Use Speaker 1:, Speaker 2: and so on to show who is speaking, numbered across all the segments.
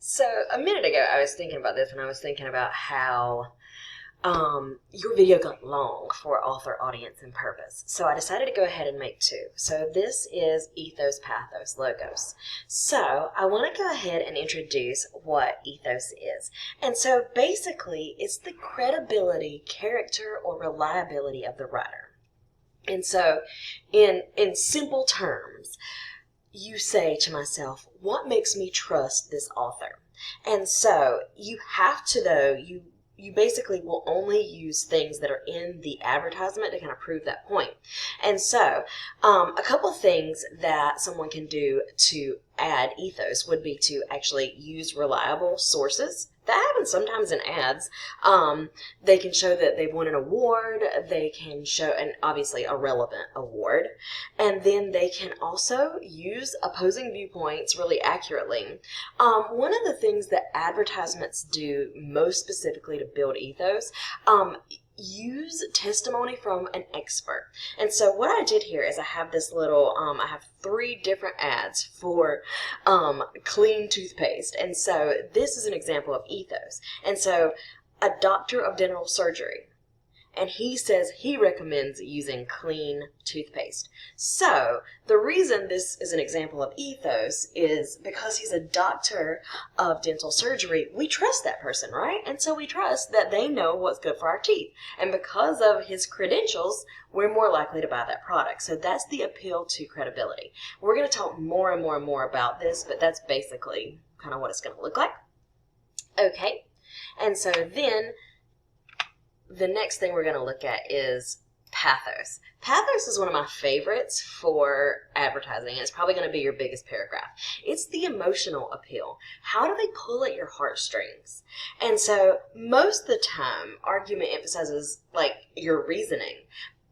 Speaker 1: So a minute ago, I was thinking about this, and I was thinking about how your video got long for author, audience, and purpose. So I decided to go ahead and make two. So this is Ethos, Pathos, Logos. So I want to go ahead and introduce what ethos is. And so basically, it's the credibility, character, or reliability of the writer. And so in simple terms, you say to myself, what makes me trust this author? And so you have to, though, you basically will only use things that are in the advertisement to kind of prove that point. And so a couple of things that someone can do to add ethos would be to actually use reliable sources. That happens sometimes in ads. They can show that they've won an award. They can show, and obviously a relevant award. And then they can also use opposing viewpoints really accurately. One of the things that advertisements do most specifically to build ethos, use testimony from an expert. And so what I did here is I have this little, I have 3 different ads for clean toothpaste. And so this is an example of ethos. And so a doctor of dental surgery, and he says he recommends using clean toothpaste. So the reason this is an example of ethos is because he's a doctor of dental surgery. We trust that person, right? And so we trust that they know what's good for our teeth. And because of his credentials, we're more likely to buy that product. So that's the appeal to credibility. We're going to talk more and more and more about this, but that's basically kind of what it's going to look like. Okay. And so then the next thing we're going to look at is pathos. Pathos is one of my favorites for advertising. It's probably going to be your biggest paragraph. It's the emotional appeal. How do they pull at your heartstrings? And so most of the time, argument emphasizes like your reasoning.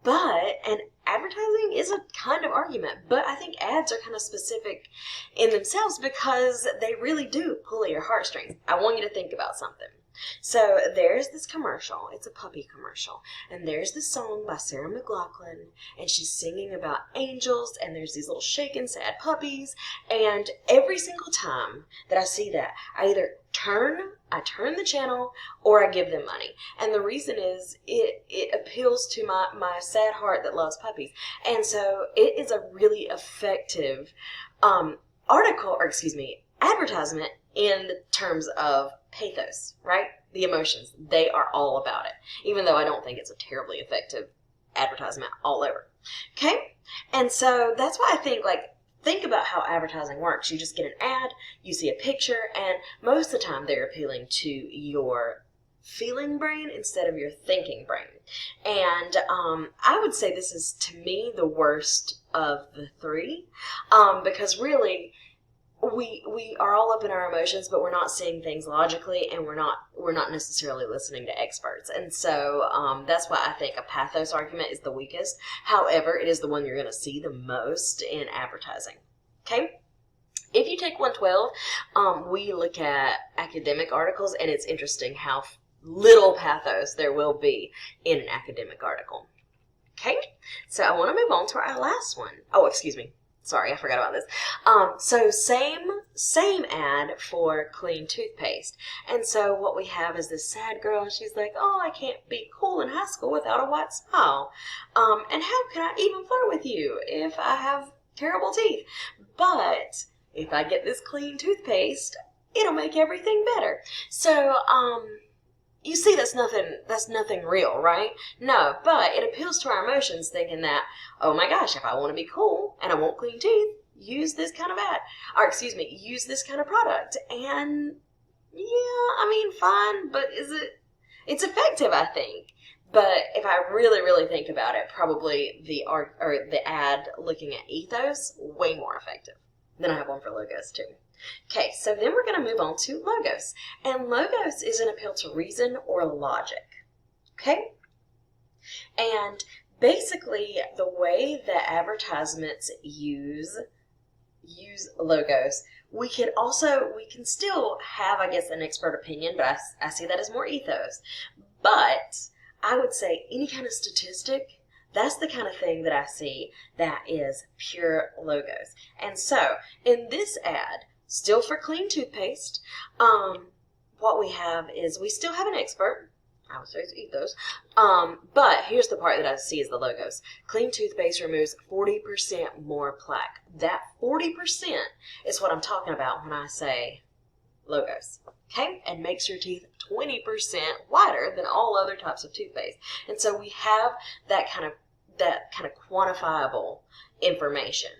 Speaker 1: And advertising is a kind of argument, but I think ads are kind of specific in themselves because they really do pull at your heartstrings. I want you to think about something. So there's this commercial. It's a puppy commercial. And there's this song by Sarah McLachlan. And she's singing about angels. And there's these little shaken, sad puppies. And every single time that I see that, I either turn the channel or I give them money. And the reason is it appeals to my sad heart that loves puppies. And so it is a really effective advertisement in terms of pathos, right? The emotions. They are all about it. Even though I don't think it's a terribly effective advertisement all over. Okay? And so that's why I think about how advertising works. You just get an ad, you see a picture, and most of the time they're appealing to your feeling brain instead of your thinking brain. And I would say this is, to me, the worst of the 3, because really we are all up in our emotions, but we're not seeing things logically, and we're not necessarily listening to experts. And so that's why I think a pathos argument is the weakest. However, it is the one you're going to see the most in advertising. Okay? If you take 112, we look at academic articles, and it's interesting how little pathos there will be in an academic article. Okay? So I want to move on to our last one. Oh, excuse me. Sorry, I forgot about this. So same ad for clean toothpaste. And so what we have is this sad girl, and she's like, oh, I can't be cool in high school without a white smile. And how can I even flirt with you if I have terrible teeth? But if I get this clean toothpaste, it'll make everything better. So, you see, that's nothing real, right? No, but it appeals to our emotions, thinking that, oh my gosh, if I want to be cool and I want clean teeth, use this kind of use this kind of product. And yeah, fine, but it's effective, I think. But if I really, really think about it, probably the ad looking at ethos, way more effective. Then I have one for logos too. Okay, so then we're going to move on to logos. And logos is an appeal to reason or logic. Okay? And basically, the way that advertisements use logos, we can still have, I guess, an expert opinion, but I see that as more ethos. But I would say any kind of statistic, that's the kind of thing that I see that is pure logos. And so, in this ad, Still for clean toothpaste, what we have is we still have an expert. I would say it's Ethos. But here's the part that I see is the logos. Clean toothpaste removes 40% more plaque. That 40% is what I'm talking about when I say logos. Okay? And makes your teeth 20% whiter than all other types of toothpaste. And so we have that kind of quantifiable information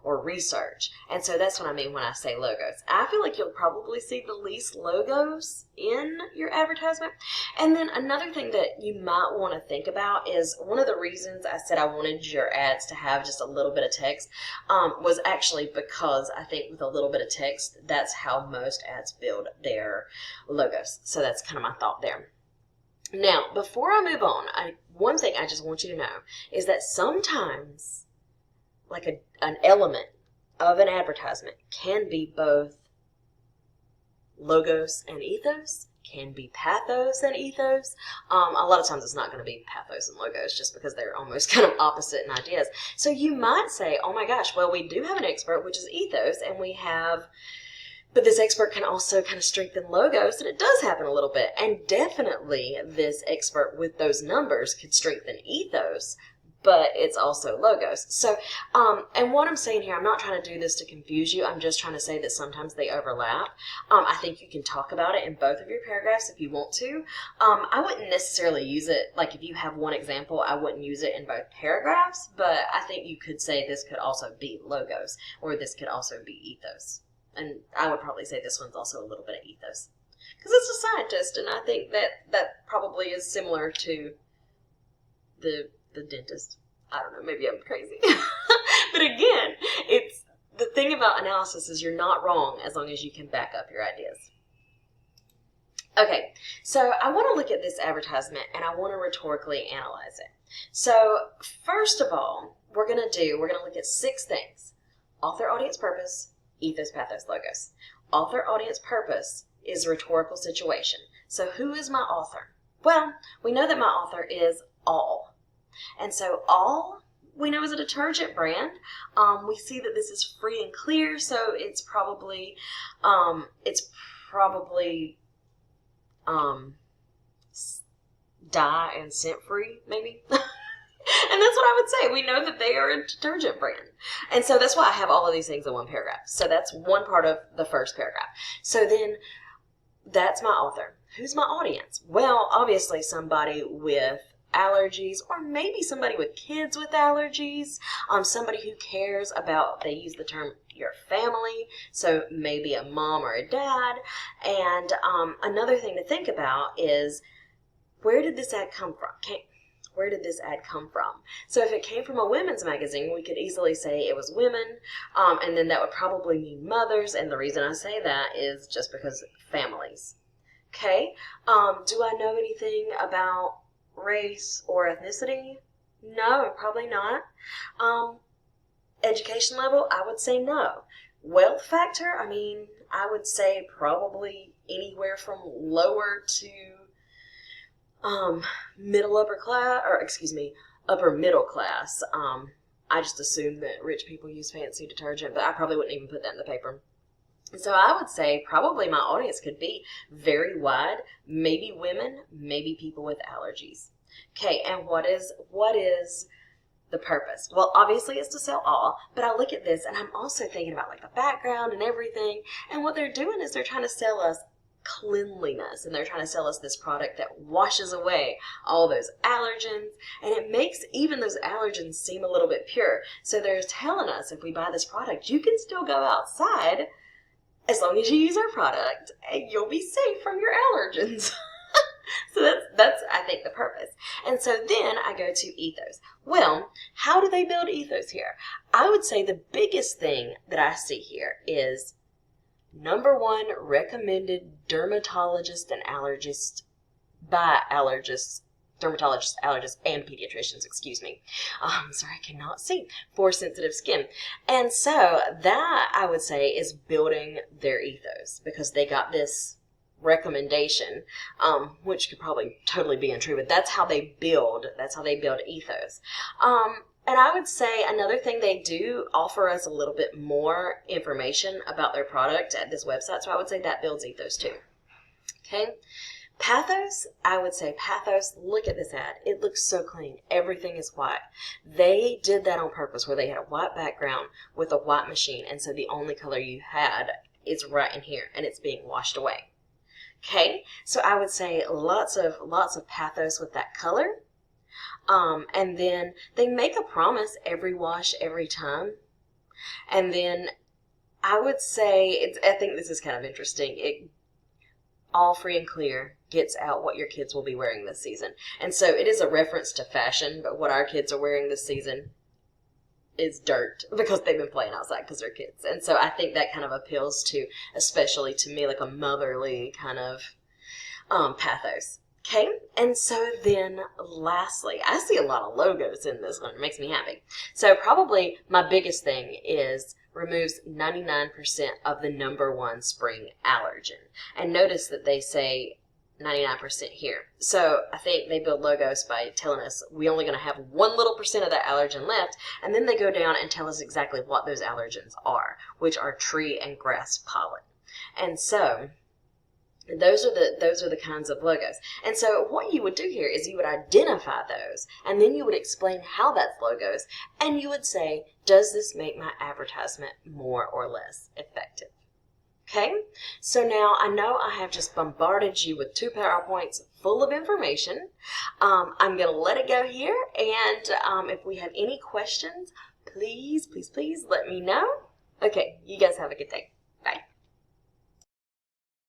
Speaker 1: or research. And so that's what I mean when I say logos. I feel like you'll probably see the least logos in your advertisement. And then another thing that you might want to think about is one of the reasons I said I wanted your ads to have just a little bit of text was actually because I think with a little bit of text, that's how most ads build their logos. So that's kind of my thought there. Now, before I move on, one thing I just want you to know is that sometimes like an element of an advertisement can be both logos and ethos, can be pathos and ethos. A lot of times it's not going to be pathos and logos just because they're almost kind of opposite in ideas. So you might say, oh my gosh, well, we do have an expert, which is ethos, and but this expert can also kind of strengthen logos, and it does happen a little bit. And definitely this expert with those numbers could strengthen ethos, but it's also logos. So, and what I'm saying here, I'm not trying to do this to confuse you. I'm just trying to say that sometimes they overlap. I think you can talk about it in both of your paragraphs if you want to. I wouldn't necessarily use it, like if you have one example, I wouldn't use it in both paragraphs, but I think you could say this could also be logos, or this could also be ethos. And I would probably say this one's also a little bit of ethos. Because it's a scientist, and I think that probably is similar to the dentist. I don't know, maybe I'm crazy. But again, it's the thing about analysis is you're not wrong as long as you can back up your ideas. Okay, so I want to look at this advertisement and I want to rhetorically analyze it. So first of all, we're going to look at 6 things. Author, audience, purpose, ethos, pathos, logos. Author, audience, purpose is rhetorical situation. So who is my author? Well, we know that my author is All. And so All, we know, is a detergent brand. We see that this is free and clear, so it's probably dye and scent free, maybe. And that's what I would say. We know that they are a detergent brand. And so that's why I have all of these things in one paragraph. So that's one part of the first paragraph. So then that's my author. Who's my audience? Well, obviously somebody with allergies, or maybe somebody with kids with allergies, somebody who cares about, they use the term your family, so maybe a mom or a dad. And another thing to think about is, where did this ad come from? Where did this ad come from? So if it came from a women's magazine, we could easily say it was women, and then that would probably mean mothers, and the reason I say that is just because families. Okay, do I know anything about race or ethnicity? No, probably not. Education level, I would say no. Wealth factor, I mean, I would say probably anywhere from lower to upper middle class. I just assume that rich people use fancy detergent, but I probably wouldn't even put that in the paper. So I would say probably my audience could be very wide, maybe women, maybe people with allergies. Okay, and what is the purpose? Well, obviously it's to sell All, but I look at this and I'm also thinking about like the background and everything, and what they're doing is they're trying to sell us cleanliness, and they're trying to sell us this product that washes away all those allergens, and it makes even those allergens seem a little bit pure. So they're telling us if we buy this product, you can still go outside as long as you use our product, and you'll be safe from your allergens. So that's I think the purpose. And so then I go to ethos. Well, how do they build ethos here? I would say the biggest thing that I see here is number 1, recommended dermatologist and allergist by allergists, dermatologists, allergists, and pediatricians, excuse me. Sorry, I cannot see, for sensitive skin. And so that, I would say, is building their ethos, because they got this recommendation, which could probably totally be untrue, but that's how they build ethos. And I would say another thing, they do offer us a little bit more information about their product at this website, so I would say that builds Ethos too. Okay. Pathos, I would say Pathos, look at this ad. It looks so clean. Everything is white. They did that on purpose, where they had a white background with a white machine, and so the only color you had is right in here, and it's being washed away. Okay, so I would say lots of pathos with that color. And then they make a promise every wash, every time. And then I would say, I think this is kind of interesting. It all free and clear gets out what your kids will be wearing this season. And so it is a reference to fashion, but what our kids are wearing this season is dirt, because they've been playing outside because they're kids. And so I think that kind of appeals to, especially to me, like a motherly kind of pathos. Okay, and so then lastly, I see a lot of logos in this one. It makes me happy. So probably my biggest thing is removes 99% of the #1 spring allergen. And notice that they say 99% here. So I think they build logos by telling us we're only going to have 1 little percent of that allergen left, and then they go down and tell us exactly what those allergens are, which are tree and grass pollen. And so those are the kinds of logos. And so what you would do here is you would identify those, and then you would explain how that's logos, and you would say, does this make my advertisement more or less effective? Okay, so now I know I have just bombarded you with 2 PowerPoints full of information. I'm going to let it go here, and if we have any questions, please let me know. Okay, you guys have a good day.